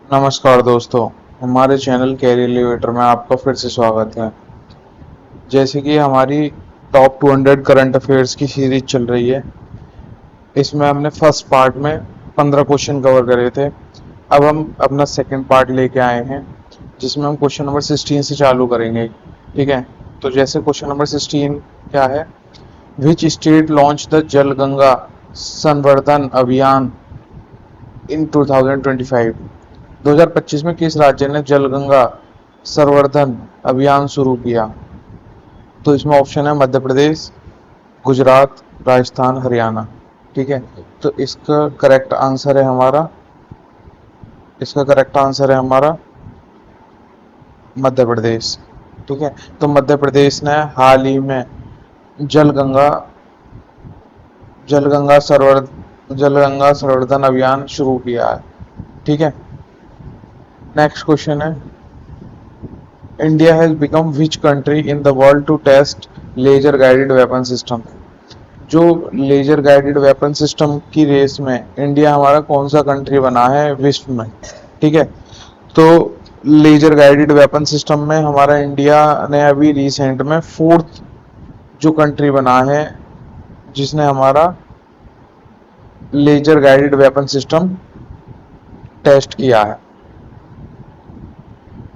नमस्कार दोस्तों, हमारे चैनल कैरियर एलिवेटर में आपका फिर से स्वागत है। जैसे कि हमारी टॉप 200 करंट अफेयर्स की सीरीज चल रही है। इसमें हमने फर्स्ट पार्ट में 15 क्वेश्चन कवर करे थे। अब हम अपना सेकंड पार्ट लेके आए हैं, जिसमें हम क्वेश्चन नंबर 16 से चालू करेंगे। ठीक है, तो जैसे क्वेश्चन नंबर 16 क्या है? विच स्टेट लॉन्च द जल गंगा संवर्धन अभियान इन 2025? 2025 में किस राज्य ने जल गंगा संवर्धन अभियान शुरू किया? तो इसमें ऑप्शन है मध्य प्रदेश, गुजरात, राजस्थान, हरियाणा। ठीक है, तो इसका करेक्ट आंसर है हमारा मध्य प्रदेश। ठीक है, तो मध्य प्रदेश ने हाल ही में जल गंगा जल गंगा संवर्धन अभियान शुरू किया है। ठीक है, नेक्स्ट क्वेश्चन है, India has become which country in the world to test laser guided weapon system? जो लेजर गाइडेड वेपन सिस्टम की रेस में इंडिया हमारा कौन सा कंट्री बना है विश्व में? ठीक है, तो लेजर गाइडेड वेपन सिस्टम में हमारा इंडिया ने अभी रिसेंट में फोर्थ जो कंट्री बना है जिसने हमारा laser guided weapon system test किया है।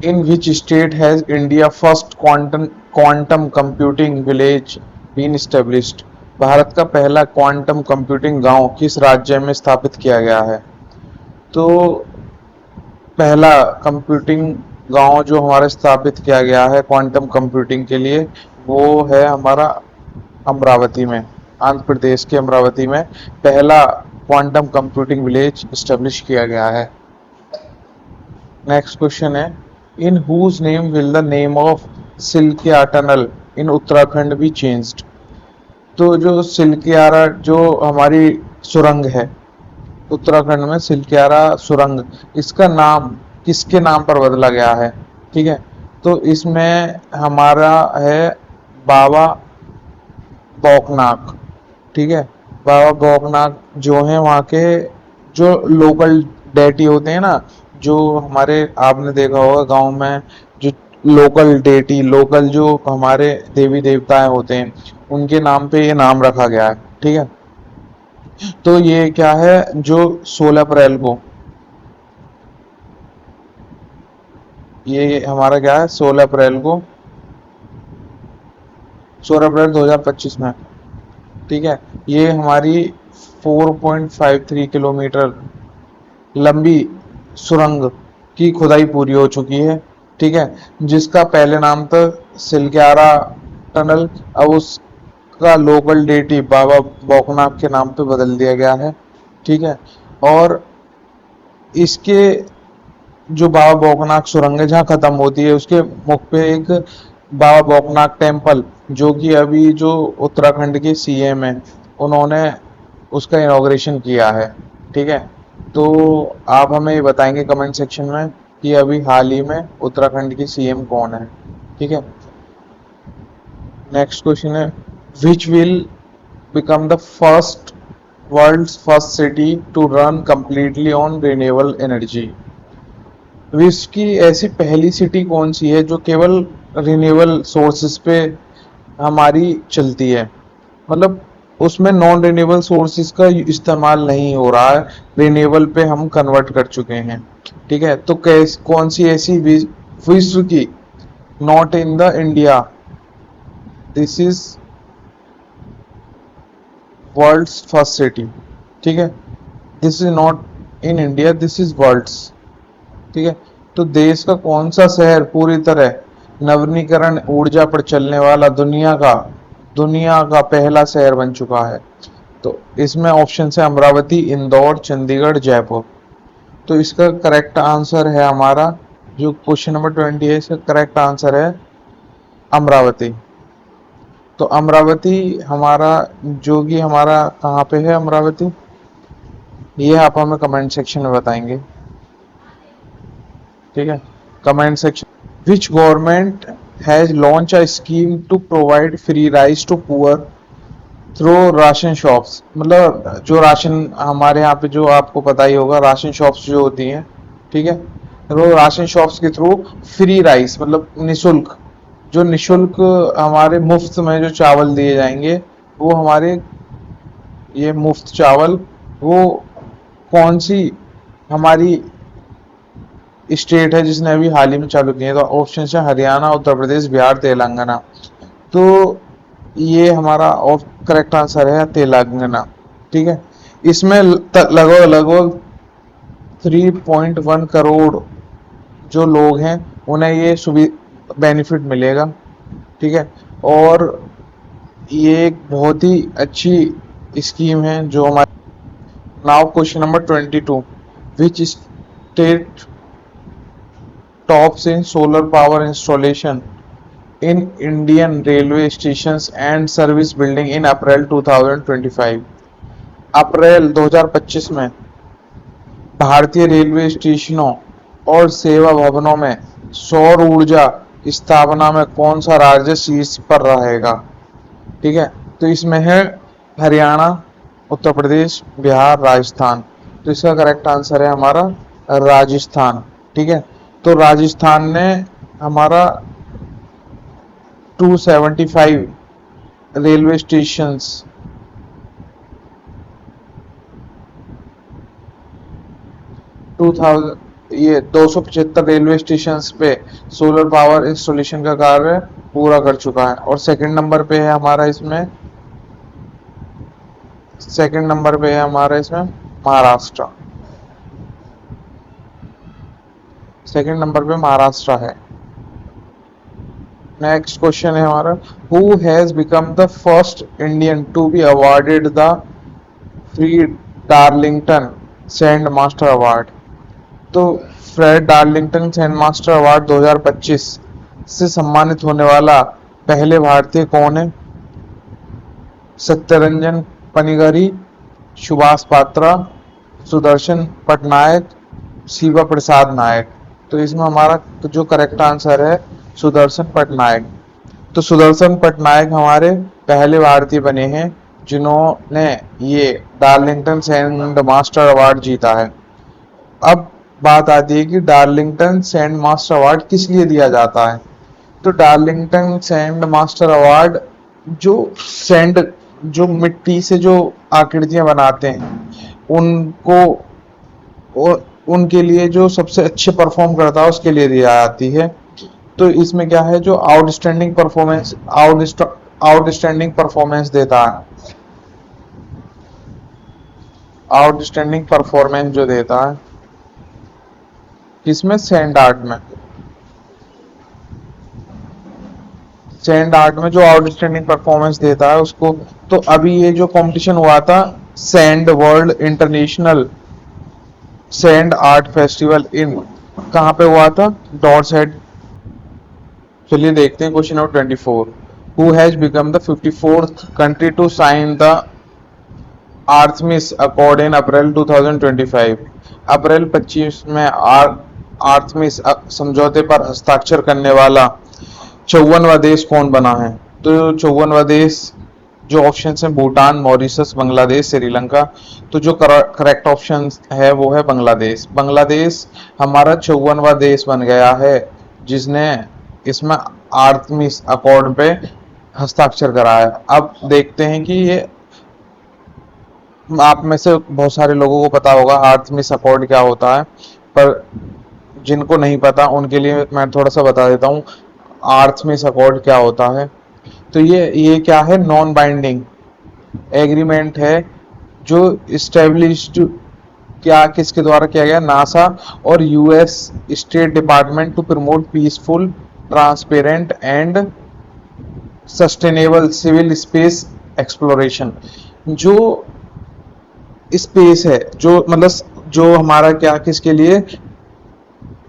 In which state has India first quantum computing village been established? Bharat का पहला क्वांटम कंप्यूटिंग गांव किस राज्य में स्थापित किया गया है? तो पहला कंप्यूटिंग गांव जो हमारे स्थापित किया गया है क्वांटम कंप्यूटिंग के लिए, वो है हमारा अमरावती में, आंध्र प्रदेश के अमरावती में पहला क्वांटम कंप्यूटिंग विलेज एस्टेब्लिश किया गया है। नेक्स्ट क्वेश्चन है, in whose name will the name of Silkyara tunnel in Uttarakhand be changed? तो जो सिल्कियारा जो हमारी सुरंग है उत्तराखंड में, सिल्कियारा सुरंग, इसका नाम किसके नाम पर बदला गया है? ठीक है, तो इसमें हमारा है बाबा बौकनाक। ठीक है, बाबा बौकनाक जो है वहाँ के जो लोकल डेटी होते हैं ना, जो हमारे आपने देखा होगा गांव में जो लोकल डेटी, लोकल जो हमारे देवी देवताएं होते हैं, उनके नाम पे ये नाम रखा गया है। ठीक है, तो ये क्या है जो 16 अप्रैल को, ये हमारा क्या है 16 अप्रैल 2025 में। ठीक है, ये हमारी 4.53 किलोमीटर लंबी सुरंग की खुदाई पूरी हो चुकी है। ठीक है, जिसका पहले नाम था सिलग्यारा टनल, अब उसका लोकल डेटी बाबा बौखनाथ के नाम पे बदल दिया गया है। ठीक है, और इसके जो बाबा बौखनाथ सुरंग है जहाँ खत्म होती है, उसके मुख पे एक बाबा बौखनाथ टेम्पल, जो कि अभी जो उत्तराखंड के सीएम है, उन्होंने उसका इनॉग्रेशन किया है। ठीक है, तो आप हमें ये बताएंगे कमेंट सेक्शन में कि अभी हाल ही में उत्तराखंड की सीएम कौन है। ठीक है, नेक्स्ट क्वेश्चन है, which will become the first world's first city to run completely on renewable energy? विश्व की ऐसी पहली सिटी कौन सी है जो केवल रिन्यूएबल सोर्सेज पे हमारी चलती है? मतलब उसमें नॉन रिन्यूएबल सोर्सेज का इस्तेमाल नहीं हो रहा है, रिन्यूएबल पे हम कन्वर्ट कर चुके हैं। ठीक है, तो कौन सी ऐसी विश्व की, not in the India, this is world's first city. ठीक है, this is not in India, this is world's. ठीक है, तो देश का कौन सा शहर पूरी तरह नवीनीकरण ऊर्जा पर चलने वाला दुनिया का पहला शहर बन चुका है? तो इसमें ऑप्शन है अमरावती, इंदौर, चंडीगढ़, जयपुर। तो इसका करेक्ट आंसर है हमारा, जो क्वेश्चन नंबर 20 है, इसका करेक्ट आंसर है अमरावती। तो अमरावती हमारा, जो कि हमारा कहाँ पे है अमरावती, ये आप हमें कमेंट सेक्शन में बताएंगे। ठीक है, comment section, which government has launch a scheme to provide free rice to poor through ration shops? मतलब जो राशन हमारे यहाँ पे, जो आपको पता ही होगा राशन शॉप्स जो होती हैं, ठीक है, राशन शॉप्स के थ्रू फ्री राइस, मतलब निशुल्क, जो निशुल्क हमारे मुफ्त में जो चावल दिए जाएंगे, वो हमारे ये मुफ्त चावल वो कौन सी हमारी स्टेट है जिसने अभी हाल ही में चालू किए? तो ऑप्शन है हरियाणा, उत्तर प्रदेश, बिहार, तेलंगाना। तो ये हमारा और करेक्ट आंसर है तेलंगाना। ठीक है, इसमें लगभग लगभग 3.1 करोड़ जो लोग हैं उन्हें ये सुविधा बेनिफिट मिलेगा। ठीक है, और ये एक बहुत ही अच्छी स्कीम है जो हमारे। Now question number 22, which state tops in solar power installation in Indian railway stations and service building in April 2025? अप्रैल 2025 में भारतीय रेलवे स्टेशनों और सेवा भवनों में सौर ऊर्जा स्थापना में कौन सा राज्य शीर्ष पर रहेगा? ठीक है, तो इसमें है हरियाणा, उत्तर प्रदेश, बिहार, राजस्थान। तो इसका करेक्ट आंसर है हमारा राजस्थान। ठीक है, तो राजस्थान ने हमारा 275 रेलवे स्टेशंस 275 रेलवे स्टेशंस पे सोलर पावर इंस्टॉलेशन का कार्य पूरा कर चुका है। और सेकंड नंबर पे है हमारा इसमें महाराष्ट्र। सेकंड नंबर पे महाराष्ट्र है। नेक्स्ट क्वेश्चन है हमारा, who has become the first Indian to be awarded the Fred Darlington Sand Master Award? तो Fred Darlington Sand Master Award 2025 से सम्मानित होने वाला पहले भारतीय कौन है? सत्यरंजन पनिगरी, सुभाष पात्रा, सुदर्शन पटनायक, शिवा प्रसाद नायक। तो इसमें हमारा जो करेक्ट आंसर है सुदर्शन पटनायक। तो सुदर्शन पटनायक हमारे पहले भारतीय बने हैं जिन्होंने ये डार्लिंगटन सैंड मास्टर अवार्ड जीता है। अब बात आती है कि डार्लिंगटन सैंड मास्टर अवार्ड किस लिए दिया जाता है? तो डार्लिंगटन सैंड मास्टर अवार्ड जो मिट्टी से जो आकृतियां बनाते हैं उनके लिए जो सबसे अच्छे परफॉर्म करता है उसके लिए दी जाती है। तो इसमें क्या है, जो आउटस्टैंडिंग परफॉर्मेंस देता है, आउटस्टैंडिंग परफॉर्मेंस जो देता है किसमें? सैंड आर्ट में जो आउटस्टैंडिंग परफॉर्मेंस देता है उसको। तो अभी ये जो कंपटीशन हुआ था sand world international sand art festival in कहाँ पे हुआ था? डॉर्सेट। चलिए देखते हैं question number 24, who has become the 54th country to sign the Artemis accord in April 2025? April 25 में आर्थमिस समझौते पर हस्ताक्षर करने वाला 54वां देश कौन बना है? तो 54वां देश जो ऑप्शन है भूटान, मॉरिशस, बांग्लादेश, श्रीलंका। तो जो करेक्ट ऑप्शन है वो है बांग्लादेश। बांग्लादेश हमारा 54वां देश बन गया है जिसने इसमें आर्थमिस अकॉर्ड पे हस्ताक्षर कराया। अब देखते हैं कि ये आप में से बहुत सारे लोगों को पता होगा आर्थमिस अकॉर्ड क्या होता है, पर जिनको नहीं पता उनके लिए मैं थोड़ा सा बता देता हूँ आर्थमिस अकॉर्ड क्या होता है। तो ये क्या है? नॉन बाइंडिंग एग्रीमेंट है जो इस्टेब्लिश्ड क्या किसके द्वारा किया गया? नासा और US state department to promote peaceful, transparent and sustainable civil space exploration. जो स्पेस है जो मतलब जो हमारा क्या किसके लिए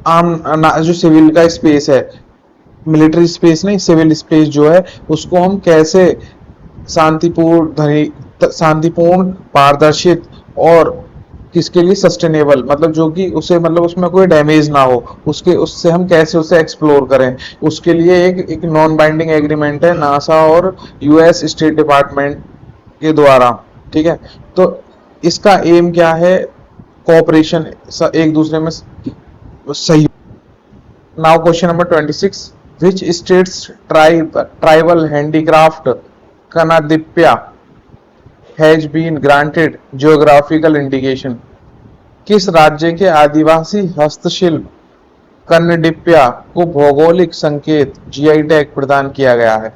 जो सिविल का स्पेस है, मिलिट्री स्पेस नहीं, सिविल स्पेस जो है उसको हम कैसे शांतिपूर्ण, पारदर्शित और किसके लिए सस्टेनेबल, मतलब जो कि उसे मतलब उसमें कोई डैमेज ना हो, उससे हम कैसे उसे एक्सप्लोर करें, उसके लिए एक नॉन बाइंडिंग एग्रीमेंट है नासा और यूएस स्टेट डिपार्टमेंट के द्वारा। ठीक है, तो इसका एम क्या है? कोऑपरेशन, एक दूसरे में सही Now question number 26. Which state's tribal handicraft Kanadipya has been granted geographical indication? किस राज्य के आदिवासी हस्तशिल्प कन्नडिप्या को भौगोलिक संकेत जीआई टैग प्रदान किया गया है?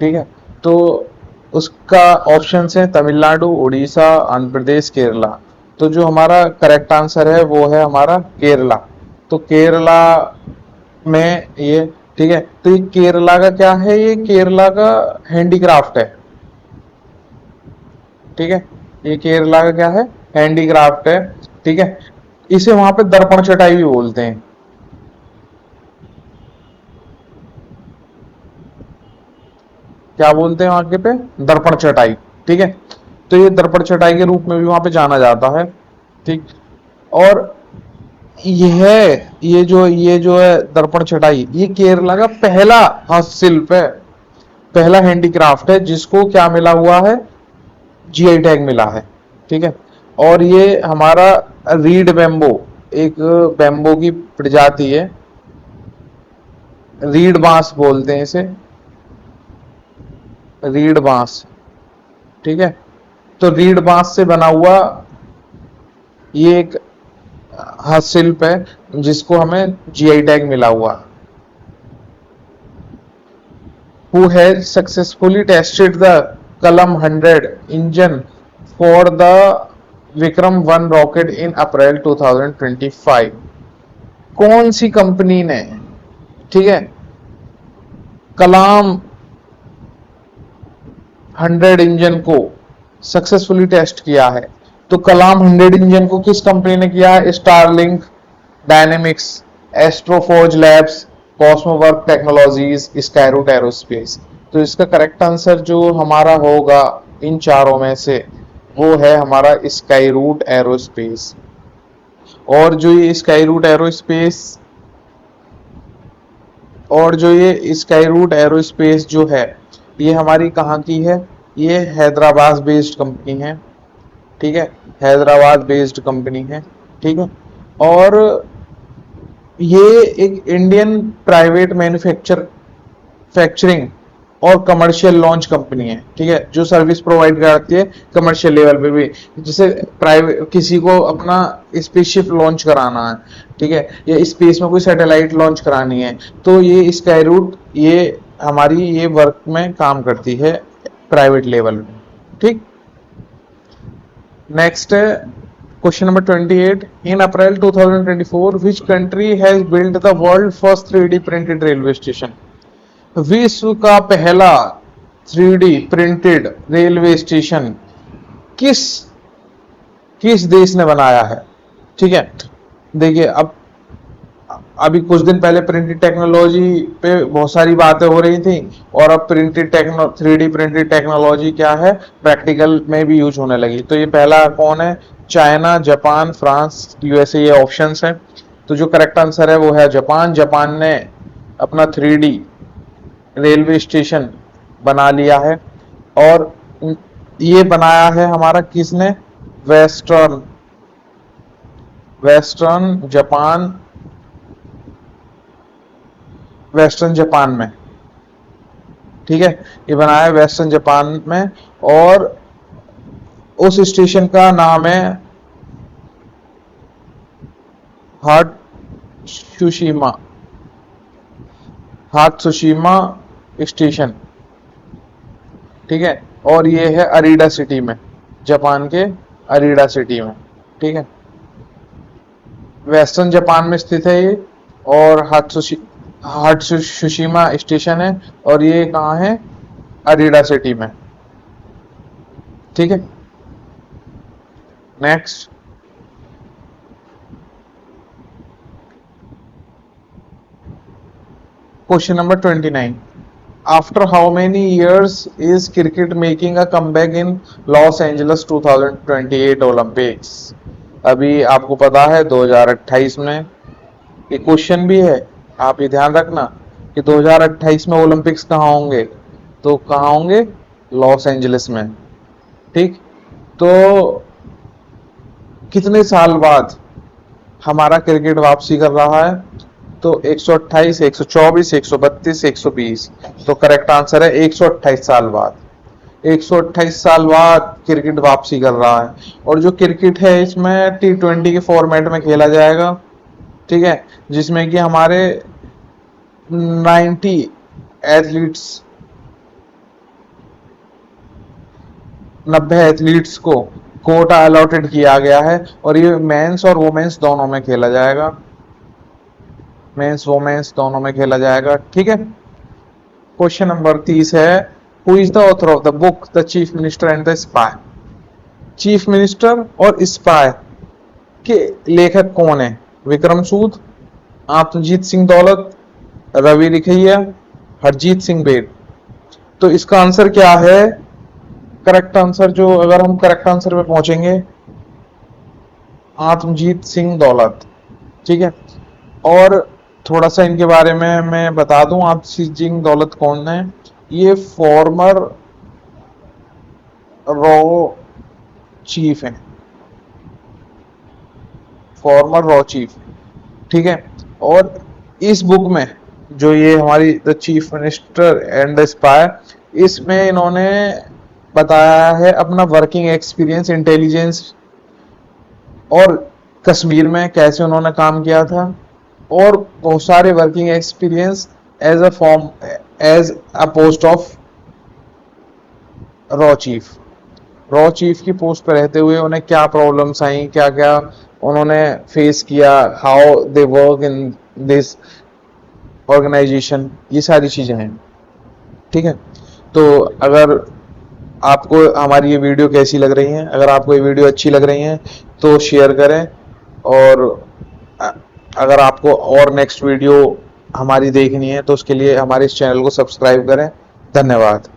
ठीक है, तो उसका ऑप्शन है तमिलनाडु, उड़ीसा, आंध्र प्रदेश, केरला। तो जो हमारा करेक्ट आंसर है वो है हमारा केरला। तो केरला में ये, ठीक है, तो ये केरला का क्या है, ये केरला का हैंडीक्राफ्ट है। ठीक है, ये केरला का क्या है, हैंडीक्राफ्ट है। ठीक है, इसे वहां पे दर्पण चटाई भी बोलते हैं। क्या बोलते हैं वहां के पे, दर्पण चटाई। ठीक है, तो ये दर्पण चटाई के रूप में भी वहां पे जाना जाता है। ठीक, और ये जो है दर्पण चटाई, ये केरला का पहला हस्तशिल्प है, पहला हैंडीक्राफ्ट है जिसको क्या मिला हुआ है, जीआई टैग मिला है। ठीक है, और ये हमारा रीड बैम्बो, एक बैम्बो की प्रजाति है, रीड बांस बोलते हैं इसे, रीड बांस। ठीक है, तो रीड बांस से बना हुआ ये एक हस्तशिल्प है जिसको हमें जीआई टैग मिला हुआ। Who has successfully tested the Kalam 100 engine for the Vikram 1 rocket in April 2025? कौन सी कंपनी ने, ठीक है, कलाम 100 इंजन को सक्सेसफुली टेस्ट किया है? तो कलाम 100 इंजन को किस कंपनी ने किया है? Starlink, Dynamics, Astroforge Labs, Cosmowork Technologies, Skyroot Aerospace. तो इसका करेक्ट आंसर जो हमारा होगा इन चारों में से वो है हमारा स्काईरूट एरोस्पेस। और जो ये स्काईरूट एरोस्पेस जो है ये हमारी कहाँ की है? ये हैदराबाद बेस्ड कंपनी है। ठीक है, हैदराबाद बेस्ड कंपनी है। ठीक है, और ये एक इंडियन प्राइवेट मैन्युफैक्चरिंग और कमर्शियल लॉन्च कंपनी है। ठीक है, जो सर्विस प्रोवाइड करती है कमर्शियल लेवल पे भी, जैसे प्राइवेट किसी को अपना स्पेसशिप लॉन्च कराना है, ठीक है, या स्पेस में कोई सैटेलाइट लॉन्च करानी है, तो ये स्काईरूट ये हमारी ये वर्क में काम करती है प्राइवेट लेवल में। ठीक, नेक्स्ट है question number 28. In April 2024, which country has built the world first 3D printed railway station? विश्व का पहला 3D प्रिंटेड रेलवे स्टेशन किस किस देश ने बनाया है? ठीक है, देखिए अब अभी कुछ दिन पहले प्रिंटेड टेक्नोलॉजी पे बहुत सारी बातें हो रही थी, और अब 3D प्रिंटेड टेक्नोलॉजी क्या है, प्रैक्टिकल में भी यूज होने लगी। तो ये पहला कौन है? चाइना, जापान, फ्रांस, यूएसए, ये ऑप्शंस हैं। तो जो करेक्ट आंसर है वो है जापान। जापान ने अपना 3D रेलवे स्टेशन बना लिया है, और ये बनाया है हमारा किसने? वेस्टर्न जापान में। ठीक है, ये बनाया है वेस्टर्न जापान में, और उस स्टेशन का नाम है हात्सुशिमा स्टेशन। ठीक है, और ये है अरीडा सिटी में, जापान के अरीडा सिटी में। ठीक है, वेस्टर्न जापान में स्थित है ये, और हात्सुशिमा स्टेशन है, और ये कहाँ है? अरीडा सिटी में। ठीक है, next question number 29. After how many years is cricket making a comeback in Los Angeles 2028 Olympics? अभी आपको पता है 2028 में, ये क्वेश्चन भी है, आप ये ध्यान रखना कि 2028 में ओलंपिक्स कहाँ होंगे? तो कहाँ होंगे? लॉस एंजलिस में। ठीक, तो कितने साल बाद हमारा क्रिकेट वापसी कर रहा है? तो 128, 124, 132, 120, तो करेक्ट आंसर है 128 साल बाद। 128 साल बाद क्रिकेट वापसी कर रहा है। और जो क्रिकेट है इसमें T20 के फॉर्मेट में खेला जाएगा, ठीक है, जिसमें कि हमारे 90 एथलीट्स 90 एथलीट्स को कोटा अलॉटेड किया गया है, और ये मेंस और वुमेन्स दोनों में खेला जाएगा, मेंस वुमेन्स दोनों में खेला जाएगा, ठीक है। क्वेश्चन नंबर 30 है, who is the author of the book the chief minister and the spy. Chief minister और स्पाई के लेखक कौन है? विक्रम सूद, आत्मजीत सिंह दौलत, रवि रिखैया, हरजीत सिंह बेद। तो इसका आंसर क्या है? करेक्ट आंसर, जो अगर हम करेक्ट आंसर पे पहुंचेंगे, आत्मजीत सिंह दौलत, ठीक है। और थोड़ा सा इनके बारे में मैं बता दूं, आत्मजीत सिंह दौलत कौन है? ये फॉर्मर रॉ चीफ है, फॉर्मर रॉ चीफ, ठीक है। और इस बुक में जो ये हमारी the chief minister and the spy, इसमें इन्होंने बताया है अपना वर्किंग एक्सपीरियंस, इंटेलिजेंस, और कश्मीर में कैसे उन्होंने काम किया था, और बहुत सारे working experience as a form, as a post of रॉ चीफ। रॉ चीफ की पोस्ट पर रहते हुए उन्हें क्या प्रॉब्लम्स आई, क्या क्या उन्होंने फेस किया, how they work in this organization, ये सारी चीजें हैं, ठीक है। तो अगर आपको हमारी ये वीडियो कैसी लग रही है, अगर आपको ये वीडियो अच्छी लग रही है तो शेयर करें, और अगर आपको और नेक्स्ट वीडियो हमारी देखनी है तो उसके लिए हमारे इस चैनल को सब्सक्राइब करें। धन्यवाद।